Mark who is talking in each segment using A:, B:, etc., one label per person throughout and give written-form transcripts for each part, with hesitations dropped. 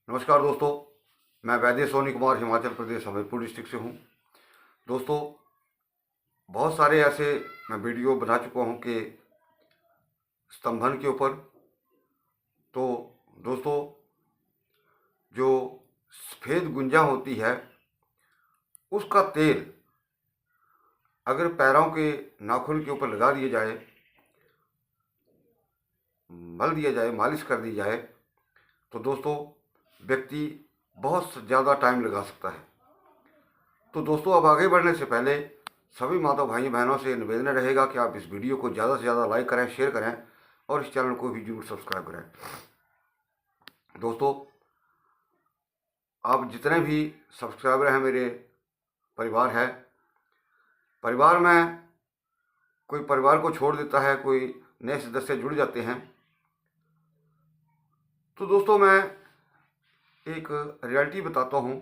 A: नमस्कार दोस्तों, मैं वैद्य सोनी कुमार हिमाचल प्रदेश हमीरपुर डिस्ट्रिक्ट से हूँ। दोस्तों, बहुत सारे ऐसे मैं वीडियो बना चुका हूँ कि स्तंभन के ऊपर। तो दोस्तों, जो सफ़ेद गुंजा होती है उसका तेल अगर पैरों के नाखून के ऊपर लगा दिया जाए, मल दिया जाए, मालिश कर दी जाए, तो दोस्तों व्यक्ति बहुत ज़्यादा टाइम लगा सकता है। तो दोस्तों, अब आगे बढ़ने से पहले सभी माता भाई बहनों से निवेदन रहेगा कि आप इस वीडियो को ज़्यादा से ज़्यादा लाइक करें, शेयर करें और इस चैनल को भी जरूर सब्सक्राइब करें। दोस्तों, आप जितने भी सब्सक्राइबर हैं, मेरे परिवार में कोई परिवार को छोड़ देता है, कोई नए सदस्य जुड़ जाते हैं। तो दोस्तों, मैं एक रियलिटी बताता हूँ।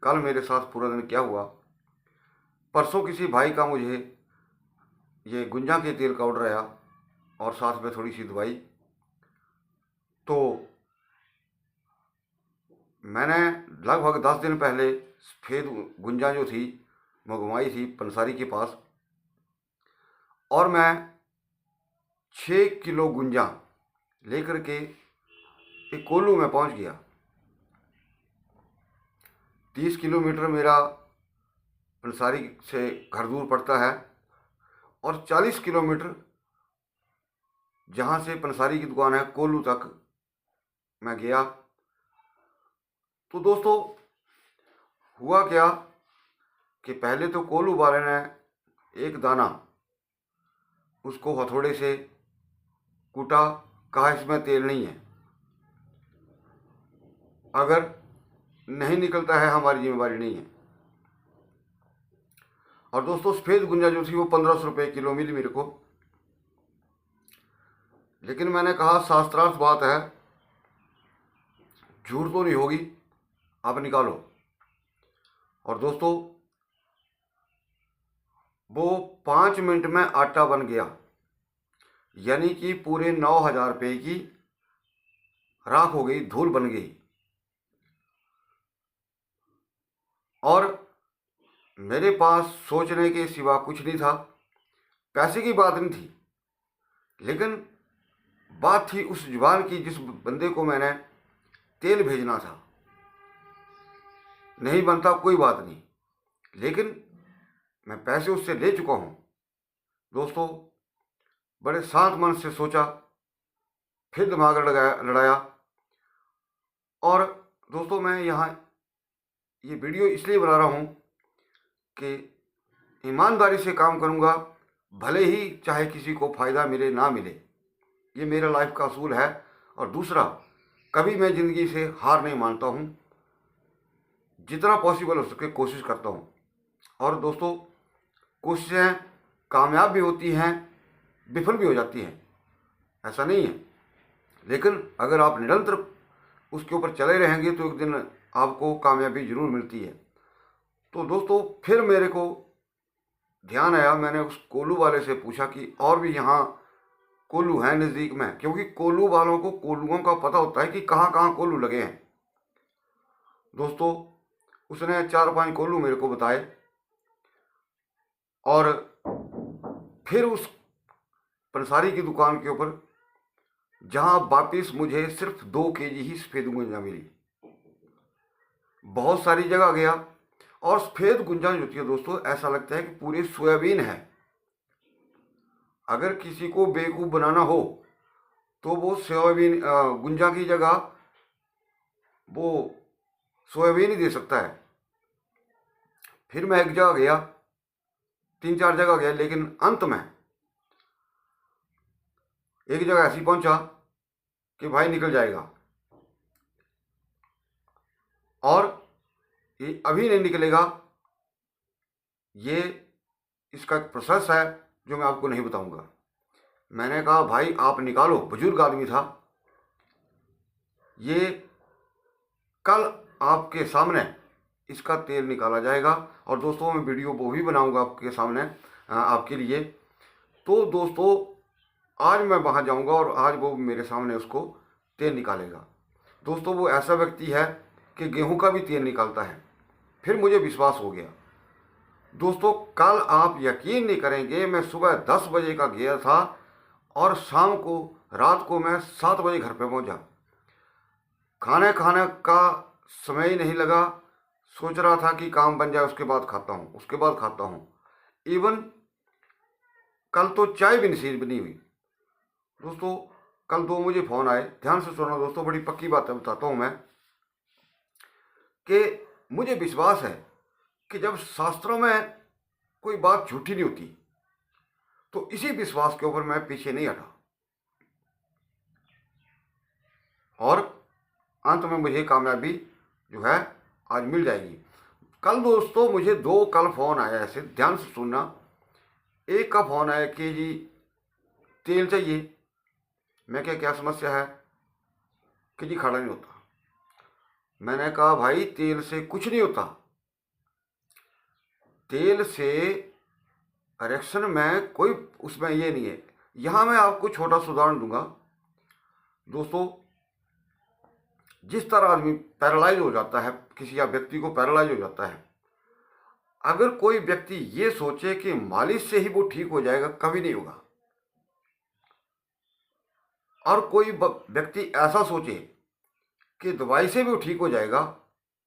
A: कल मेरे साथ पूरा दिन क्या हुआ। परसों किसी भाई का मुझे ये गुंजा के तेल का ऑर्डर आया और साथ में थोड़ी सी दवाई। तो मैंने लगभग 10 दिन पहले सफ़ेद गुंजा जो थी मंगवाई थी पंसारी के पास, और मैं 6 किलो गुंजा लेकर के एक कोल्लू में पहुंच गया। 30 किलोमीटर मेरा पंसारी से घर दूर पड़ता है और 40 किलोमीटर जहाँ से पंसारी की दुकान है कोल्लू तक मैं गया। तो दोस्तों, हुआ क्या कि पहले तो कोल्लू वाले ने एक दाना उसको हथौड़े से कूटा, कहा इसमें तेल नहीं है, अगर नहीं निकलता है हमारी जिम्मेवारी नहीं है। और दोस्तों, सफ़ेद गुंजा जो थी वो 1500 रुपये किलो मिली मेरे को। लेकिन मैंने कहा शास्त्रार्थ बात है, झूठ तो नहीं होगी, आप निकालो। और दोस्तों, वो 5 मिनट में आटा बन गया, यानी कि पूरे 9000 रुपये की राख हो गई, धूल बन गई। और मेरे पास सोचने के सिवा कुछ नहीं था। पैसे की बात नहीं थी, लेकिन बात थी उस जुबान की जिस बंदे को मैंने तेल भेजना था। नहीं बनता कोई बात नहीं, लेकिन मैं पैसे उससे ले चुका हूँ। दोस्तों, बड़े शांत मन से सोचा, फिर दिमाग लड़ाया। और दोस्तों, मैं यहाँ ये वीडियो इसलिए बना रहा हूँ कि ईमानदारी से काम करूँगा, भले ही चाहे किसी को फ़ायदा मिले ना मिले। ये मेरा लाइफ का असूल है। और दूसरा, कभी मैं ज़िंदगी से हार नहीं मानता हूँ, जितना पॉसिबल हो सके कोशिश करता हूँ। और दोस्तों, कोशिशें कामयाब भी होती हैं, विफल भी हो जाती हैं, ऐसा नहीं है। लेकिन अगर आप निरंतर उसके ऊपर चले रहेंगे तो एक दिन आपको कामयाबी ज़रूर मिलती है। तो दोस्तों, फिर मेरे को ध्यान आया, मैंने उस कोल्लू वाले से पूछा कि और भी यहाँ कोल्लू हैं नज़दीक में, क्योंकि कोल्लू वालों को कोल्लुओं का पता होता है कि कहाँ कहाँ कोल्लू लगे हैं। दोस्तों, उसने 4-5 कोल्लू मेरे को बताए और फिर उस पंसारी की दुकान के ऊपर, जहाँ वापिस मुझे सिर्फ 2 केजी ही सफ़ेद गुंजा मिली। बहुत सारी जगह गया और सफ़ेद गुंजा जो होती है दोस्तों, ऐसा लगता है कि पूरे सोयाबीन है। अगर किसी को बेवकूफ़ बनाना हो तो वो सोयाबीन गुंजा की जगह वो सोयाबीन ही दे सकता है। फिर मैं एक जगह गया, 3-4 जगह गया, लेकिन अंत में एक जगह ऐसी पहुंचा कि भाई निकल जाएगा, और ये अभी नहीं निकलेगा। ये इसका एक प्रोसेस है जो मैं आपको नहीं बताऊंगा। मैंने कहा भाई आप निकालो, बुजुर्ग आदमी था। ये कल आपके सामने इसका तेल निकाला जाएगा। और दोस्तों, मैं वीडियो वो भी बनाऊंगा आपके सामने, आपके लिए। तो दोस्तों, आज मैं वहाँ जाऊंगा और आज वो मेरे सामने उसको तेल निकालेगा। दोस्तों वो ऐसा व्यक्ति है कि गेहूं का भी तेल निकालता है। फिर मुझे विश्वास हो गया। दोस्तों कल आप यकीन नहीं करेंगे, मैं सुबह 10 बजे का गया था और शाम को रात को मैं 7 बजे घर पे पहुंचा। खाने खाने का समय ही नहीं लगा। सोच रहा था कि काम बन जाए उसके बाद खाता हूँ, उसके बाद खाता हूँ। इवन कल तो चाय भी नसीब नहीं हुई। दोस्तों कल 2 मुझे फ़ोन आए, ध्यान से सुनना दोस्तों, बड़ी पक्की बातें बताता हूँ मैं, कि मुझे विश्वास है कि जब शास्त्रों में कोई बात झूठी नहीं होती तो इसी विश्वास के ऊपर मैं पीछे नहीं हटा और अंत में मुझे कामयाबी जो है आज मिल जाएगी। कल दोस्तों मुझे 2 कल फ़ोन आया, ऐसे ध्यान से सुनना। एक का फ़ोन आया कि जी तेल चाहिए। मैं क्या समस्या है? कि जी खड़ा नहीं होता। मैंने कहा भाई तेल से कुछ नहीं होता, तेल से इरेक्शन में कोई उसमें ये नहीं है। यहाँ मैं आपको छोटा सा उदाहरण दूंगा। दोस्तों जिस तरह आदमी पैरालाइज हो जाता है, किसी या व्यक्ति को पैरालाइज हो जाता है, अगर कोई व्यक्ति ये सोचे कि मालिश से ही वो ठीक हो जाएगा, कभी नहीं होगा। और कोई व्यक्ति ऐसा सोचे कि दवाई से भी वो ठीक हो जाएगा,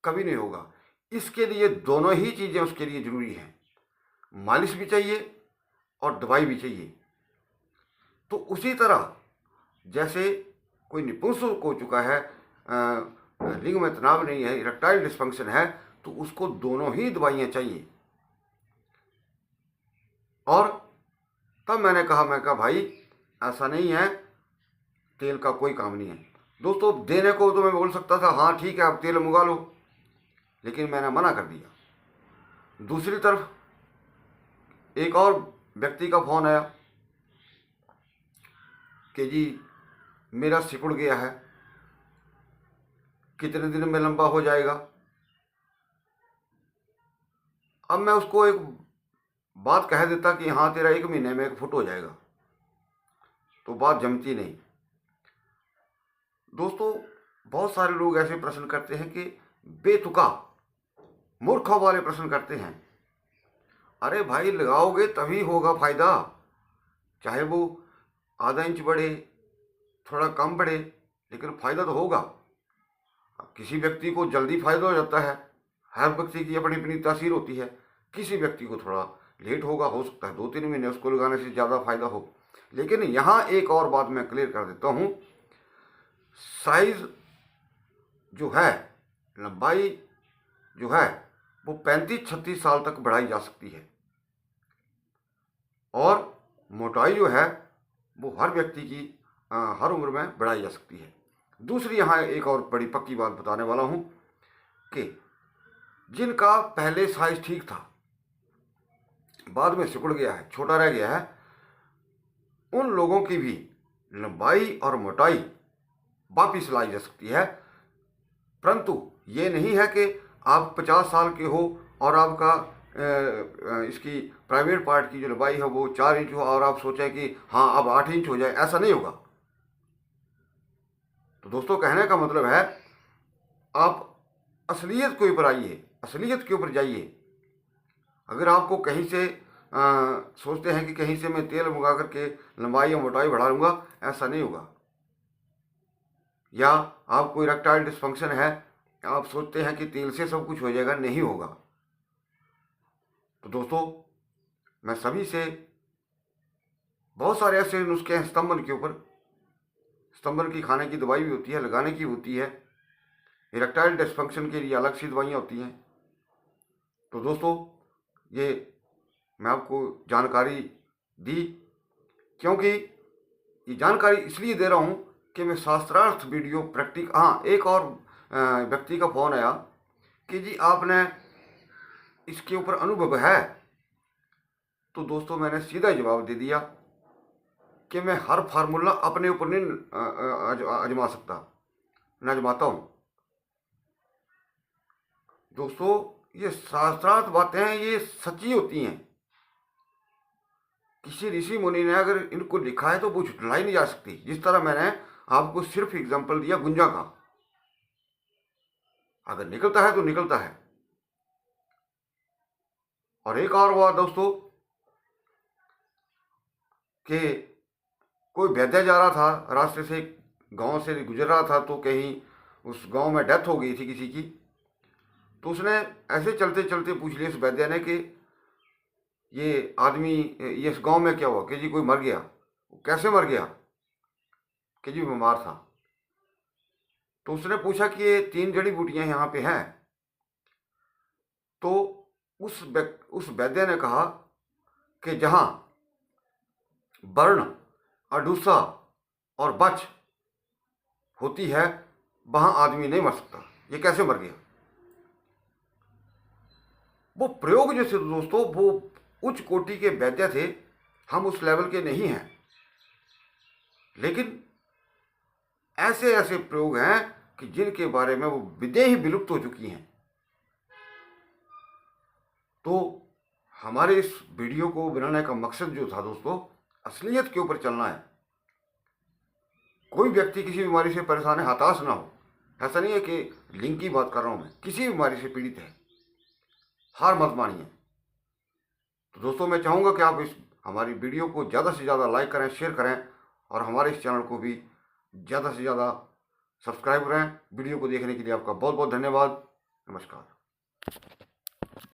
A: कभी नहीं होगा। इसके लिए दोनों ही चीज़ें उसके लिए ज़रूरी हैं, मालिश भी चाहिए और दवाई भी चाहिए। तो उसी तरह जैसे कोई निपुंस हो चुका है, लिंग में तनाव नहीं है, इरेक्टाइल डिस्फंक्शन है, तो उसको दोनों ही दवाइयाँ चाहिए। और तब मैं कहा भाई ऐसा नहीं है, तेल का कोई काम नहीं है। दोस्तों देने को तो मैं बोल सकता था हाँ ठीक है आप तेल मंगा लो, लेकिन मैंने मना कर दिया। दूसरी तरफ एक और व्यक्ति का फ़ोन आया कि जी मेरा सिकुड़ गया है, कितने दिन में लंबा हो जाएगा। अब मैं उसको एक बात कह देता कि हाँ तेरा 1 महीने में 1 फुट हो जाएगा, तो बात जमती नहीं। दोस्तों बहुत सारे लोग ऐसे प्रश्न करते हैं कि बेतुका मूर्खों वाले प्रश्न करते हैं। अरे भाई लगाओगे तभी होगा फायदा, चाहे वो आधा इंच बढ़े, थोड़ा कम बढ़े, लेकिन फायदा तो होगा। किसी व्यक्ति को जल्दी फायदा हो जाता है, हर व्यक्ति की अपनी अपनी तासीर होती है। किसी व्यक्ति को थोड़ा लेट होगा, हो सकता है 2-3 महीने उसको लगाने से ज़्यादा फायदा हो। लेकिन यहाँ एक और बात मैं क्लियर कर देता हूँ, साइज जो है, लंबाई जो है वो 35-36 साल तक बढ़ाई जा सकती है और मोटाई जो है वो हर व्यक्ति की हर उम्र में बढ़ाई जा सकती है। दूसरी यहाँ एक और बड़ी पक्की बात बताने वाला हूँ कि जिनका पहले साइज ठीक था, बाद में सिकुड़ गया है, छोटा रह गया है, उन लोगों की भी लंबाई और मोटाई वापिस लाई जा सकती है। परंतु ये नहीं है कि आप 50 साल के हो और आपका इसकी प्राइवेट पार्ट की जो लंबाई है वो 4 इंच हो और आप सोचें कि हाँ अब 8 इंच हो जाए, ऐसा नहीं होगा। तो दोस्तों कहने का मतलब है आप असलियत के ऊपर आइए, असलियत के ऊपर जाइए। अगर आपको कहीं से सोचते हैं कि कहीं से मैं तेल मंगा करके लंबाई या मोटाई बढ़ा लूँगा, ऐसा नहीं होगा। या आपको इरेक्टाइल डिस्फंक्शन है, आप सोचते हैं कि तेल से सब कुछ हो जाएगा, नहीं होगा। तो दोस्तों मैं सभी से, बहुत सारे ऐसे नुस्खे हैं स्तंभन के ऊपर, स्तंभन की खाने की दवाई भी होती है, लगाने की होती है, इरेक्टाइल डिस्फंक्शन के लिए अलग सी दवाइयाँ होती हैं। तो दोस्तों ये मैं आपको जानकारी दी, क्योंकि ये जानकारी इसलिए दे रहा हूँ कि मैं शास्त्रार्थ वीडियो हाँ एक और व्यक्ति का फ़ोन आया कि जी आपने इसके ऊपर अनुभव है। तो दोस्तों मैंने सीधा जवाब दे दिया कि मैं हर फार्मूला अपने ऊपर नहीं आजमा सकता, मैं आजमाता हूँ। दोस्तों ये शास्त्रार्थ बातें हैं, ये सच्ची होती हैं। किसी ऋषि मुनि ने अगर इनको लिखा है तो वो झुठलाई नहीं जा सकती। जिस तरह मैंने आपको सिर्फ एग्जाम्पल दिया गुंजा का, अगर निकलता है तो निकलता है। और एक और बात दोस्तों कि कोई वैद्य जा रहा था, रास्ते से गांव से गुजर रहा था, तो कहीं उस गांव में डेथ हो गई थी किसी की। तो उसने ऐसे चलते चलते पूछ लिया इस वैद्य ने कि ये आदमी, ये इस गांव में क्या हुआ? कि जी कोई मर गया। वो कैसे मर गया? कि जी बीमार था। तो उसने पूछा कि ये 3 जड़ी बूटियां यहाँ पे हैं। तो उस वैद्य ने कहा कि जहाँ वर्ण, अडूसा और बच होती है वहां आदमी नहीं मर सकता। ये कैसे मर गया? वो प्रयोग जो थे दोस्तों, वो उच्च कोटि के वैद्य थे, हम उस लेवल के नहीं हैं, लेकिन ऐसे ऐसे प्रयोग हैं कि जिनके बारे में वो विद्या ही विलुप्त हो चुकी हैं। तो हमारे इस वीडियो को बनाने का मकसद जो था दोस्तों, असलियत के ऊपर चलना है। कोई व्यक्ति किसी बीमारी से परेशान है, हताश ना हो। ऐसा नहीं है कि लिंग की बात कर रहा हूं, मैं किसी बीमारी से पीड़ित है, हार मत मानिए। तो दोस्तों मैं चाहूँगा कि आप इस हमारी वीडियो को ज़्यादा से ज़्यादा लाइक करें, शेयर करें, और हमारे इस चैनल को भी ज़्यादा से ज़्यादा सब्सक्राइब करें। वीडियो को देखने के लिए आपका बहुत बहुत धन्यवाद। नमस्कार।